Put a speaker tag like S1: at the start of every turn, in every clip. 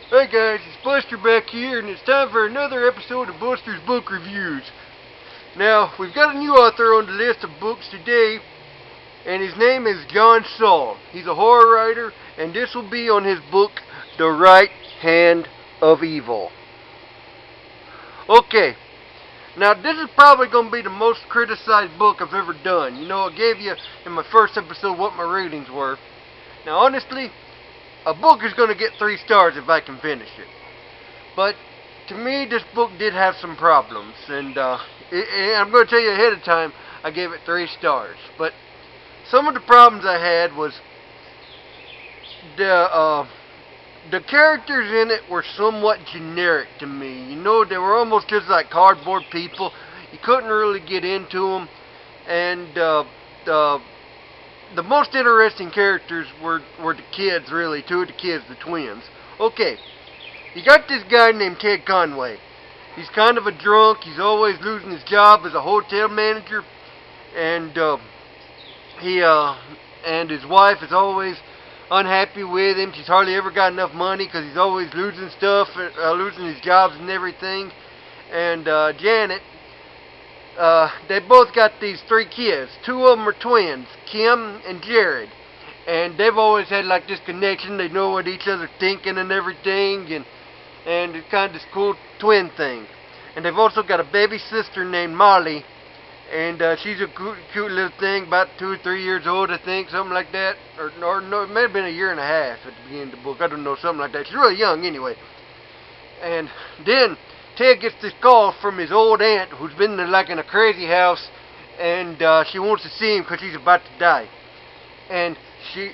S1: Hey guys, it's Buster back here, and it's time for another episode of Buster's Book Reviews. Now, we've got a new author on the list of books today, and his name is John Saul. He's a horror writer, and this will be on his book, The Right Hand of Evil. Okay, now this is probably going to be the most criticized book I've ever done. You know, I gave you in my first episode what my ratings were. Now, honestly, a book is going to get 3 stars if I can finish it. But to me, this book did have some problems, and I'm going to tell you ahead of time, I gave it 3 stars. But some of the problems I had was the characters in it were somewhat generic to me. You know, they were almost just like cardboard people. You couldn't really get into them, and the most interesting characters were the kids, really. 2 of the kids, the twins. Okay, you got this guy named Ted Conway. He's kind of a drunk. He's always losing his job as a hotel manager, and and his wife is always unhappy with him. She's hardly ever got enough money because he's always losing stuff, losing his jobs and everything. And Janet, they both got these 3 kids. 2 of them are twins, Kim and Jared. And they've always had like this connection. They know what each other's thinking and everything. And it's kind of this cool twin thing. And they've also got a baby sister named Molly. And she's a cute little thing, about 2 or 3 years old, I think, something like that. Or no, it may have been a year and a half at the beginning of the book. I don't know, something like that. She's really young anyway. And then Ted gets this call from his old aunt, who's been like in a crazy house, and she wants to see him because he's about to die. And he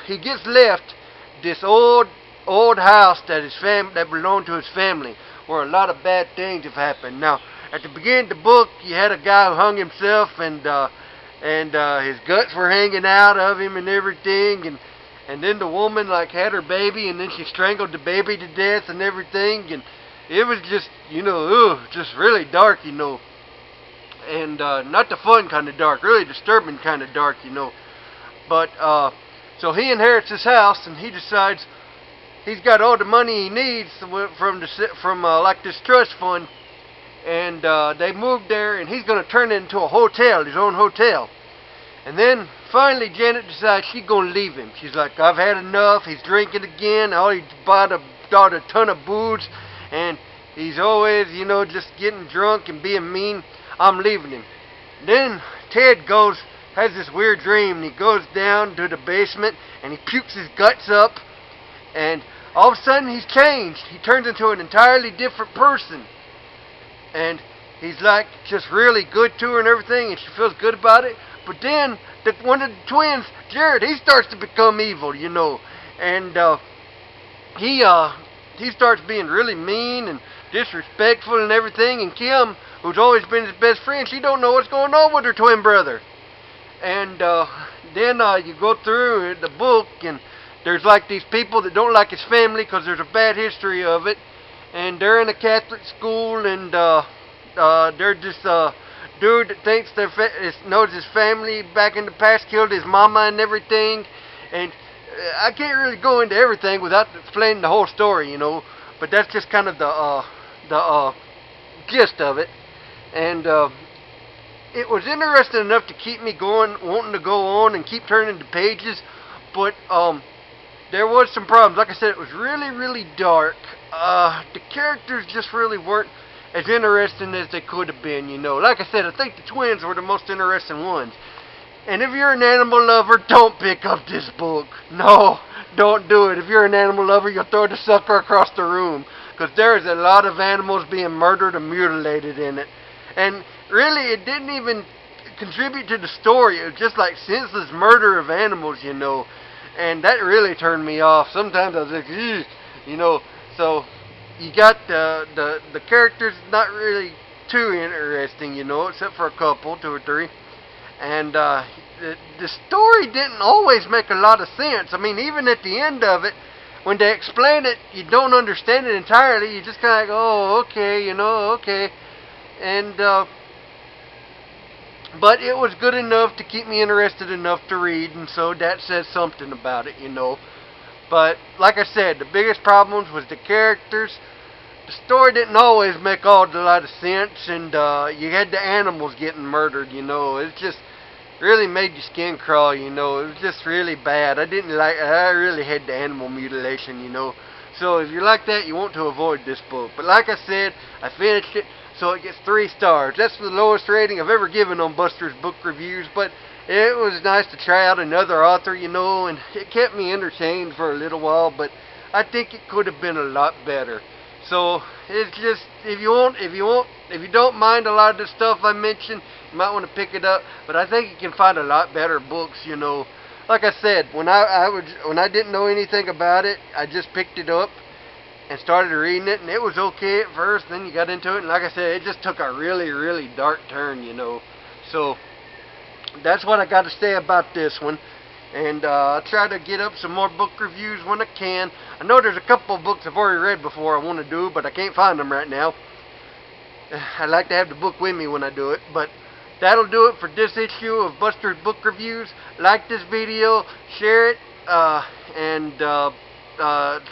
S1: gets left this old house that belonged to his family, where a lot of bad things have happened. Now, at the beginning of the book, you had a guy who hung himself, and his guts were hanging out of him and everything, and then the woman like had her baby, and then she strangled the baby to death and everything, and it was just, you know, just really dark, you know, and not the fun kind of dark, really disturbing kind of dark, you know. But so he inherits this house, and he decides he's got all the money he needs from like this trust fund. And they moved there, and he's going to turn it into a hotel, his own hotel. And then finally Janet decides she's going to leave him. She's like, I've had enough. He's drinking again. He bought a ton of booze, and he's always, you know, just getting drunk and being mean. I'm leaving him. Then Ted has this weird dream, and he goes down to the basement, and he pukes his guts up, and all of a sudden he's changed. He turns into an entirely different person. And he's like just really good to her and everything, and she feels good about it. But then one of the twins, Jared, he starts to become evil, you know, and he starts being really mean and disrespectful and everything. And Kim, who's always been his best friend, she don't know what's going on with her twin brother. And then you go through the book, and there's like these people that don't like his family because there's a bad history of it. And they're in a Catholic school, and they're this dude that thinks knows his family back in the past killed his mama and everything. And I can't really go into everything without explaining the whole story, you know. But that's just kind of the gist of it. And it was interesting enough to keep me going, wanting to go on and keep turning the pages. But there was some problems. Like I said, it was really, really dark. The characters just really weren't as interesting as they could have been, you know. Like I said, I think the twins were the most interesting ones. And if you're an animal lover, don't pick up this book. No, don't do it. If you're an animal lover, you'll throw the sucker across the room, because there is a lot of animals being murdered and mutilated in it. And really, it didn't even contribute to the story. It was just like senseless murder of animals, you know. And that really turned me off. Sometimes I was like, ew, you know. So you got the characters not really too interesting, you know, except for a couple, 2 or 3. And the story didn't always make a lot of sense. I mean, even at the end of it, when they explain it, you don't understand it entirely. You just kind of go, oh, okay, you know, okay. And but it was good enough to keep me interested enough to read, and so that says something about it, you know. But like I said, the biggest problems was the characters. The story didn't always make all a lot of sense, and you had the animals getting murdered. It just really made your skin crawl. It was just really bad. I didn't like. I really had the animal mutilation. So if you're like that, you want to avoid this book. But like I said, I finished it, so it gets 3 stars. That's the lowest rating I've ever given on Buster's book reviews, but it was nice to try out another author, and it kept me entertained for a little while, but I think it could have been a lot better. So it's just, if you don't mind a lot of the stuff I mentioned, you might want to pick it up. But I think you can find a lot better books. Like I said, when I didn't know anything about it, I just picked it up and started reading it, and it was okay at first. Then you got into it, and like I said, it just took a really, really dark turn. So that's what I got to say about this one. And I'll try to get up some more book reviews when I can. I know there's a couple of books I've already read before I want to do, but I can't find them right now. I like to have the book with me when I do it. But that'll do it for this issue of Buster's Book Reviews. Like this video, share it, and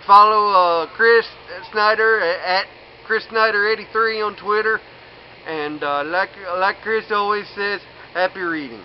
S1: follow Chris Snider at Chris Snider83 on Twitter. And like Chris always says, happy reading.